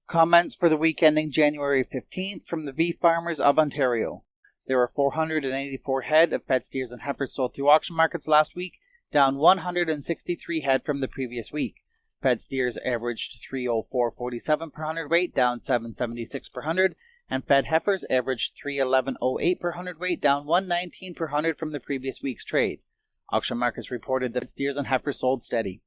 Comments for the week ending January 15th from the beef farmers of Ontario. There were 484 head of fed steers and heifers sold through auction markets last week, down 163 head from the previous week. Fed steers averaged 304.47 per hundredweight, down 7.76 per hundred, and fed heifers averaged 311.08 per hundredweight, down 119 per hundred from the previous week's trade. Auction markets reported that steers and heifers sold steady.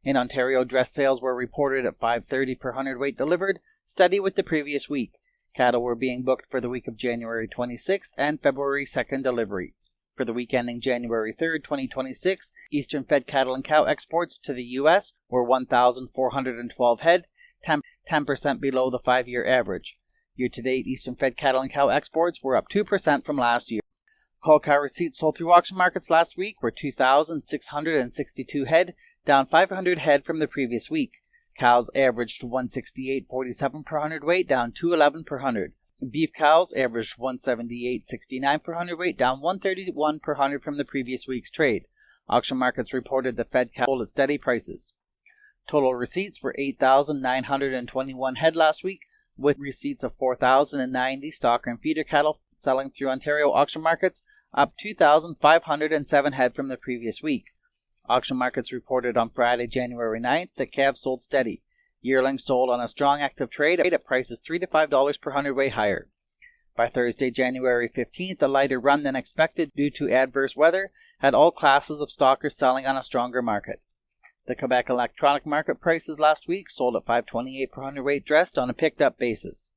In Ontario, dress sales were reported at 5.30 per hundredweight delivered, steady with the previous week. Cattle were being booked for the week of January 26th and February 2nd delivery. For the week ending January 3rd, 2026, Eastern fed cattle and cow exports to the U.S. were 1,412 head, 10% below the 5-year average. Year-to-date, Eastern fed cattle and cow exports were up 2% from last year. Cull cow receipts sold through auction markets last week were 2,662 head, down 500 head from the previous week. Cows averaged 168.47 per hundredweight, down 211 per hundred. Beef cows averaged 178.69 per hundredweight, down 131 per hundred from the previous week's trade. Auction markets reported the fed cow sold at steady prices. Total receipts were 8,921 head last week, with receipts of 4,090 stocker and feeder cattle selling through Ontario auction markets, up 2,507 head from the previous week. Auction markets reported on Friday, January 9th, that calves sold steady. Yearlings sold on a strong active trade at prices $3 to $5 per hundredweight higher. By Thursday, January 15th, a lighter run than expected due to adverse weather had all classes of stockers selling on a stronger market. The Quebec electronic market prices last week sold at $5.28 per hundredweight dressed on a picked-up basis.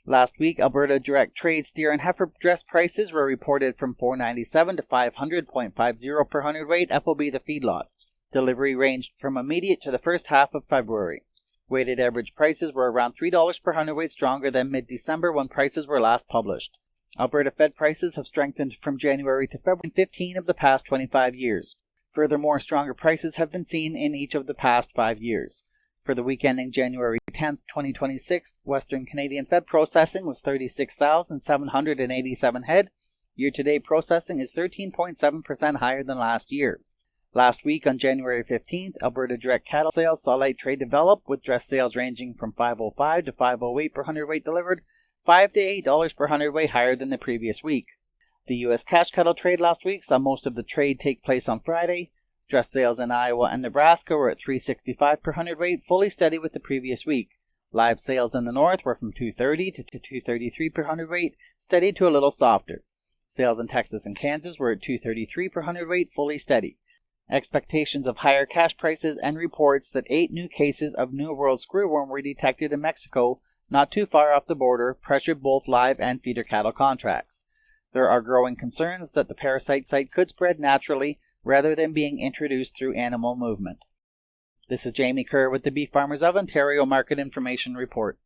Last week, Alberta direct trade steer and heifer dress prices were reported from $4.97 to $500.50 per hundredweight FOB the feedlot. Delivery ranged from immediate to the first half of February. Weighted average prices were around $3 per hundredweight stronger than mid-December when prices were last published. Alberta fed prices have strengthened from January to February in 15 of the past 25 years. Furthermore, stronger prices have been seen in each of the past 5 years. For the week ending January 10, 2026, Western Canadian fed processing was 36,787 head. Year-to-date processing is 13.7% higher than last year. Last week, on January 15th, Alberta direct cattle sales saw light trade develop, with dress sales ranging from $5.05 to $5.08 per hundredweight delivered, $5 to $8 per hundredweight higher than the previous week. The U.S. cash cattle trade last week saw most of the trade take place on Friday. Dress sales in Iowa and Nebraska were at $3.65 per hundredweight, fully steady with the previous week. Live sales in the north were from $2.30 to $2.33 per hundredweight, steady to a little softer. Sales in Texas and Kansas were at $2.33 per hundredweight, fully steady. Expectations of higher cash prices and reports that 8 new cases of New World screwworm were detected in Mexico, not too far off the border, pressured both live and feeder cattle contracts. There are growing concerns that the parasite site could spread naturally rather than being introduced through animal movement. This is Jamie Kerr with the Beef Farmers of Ontario Market Information Report.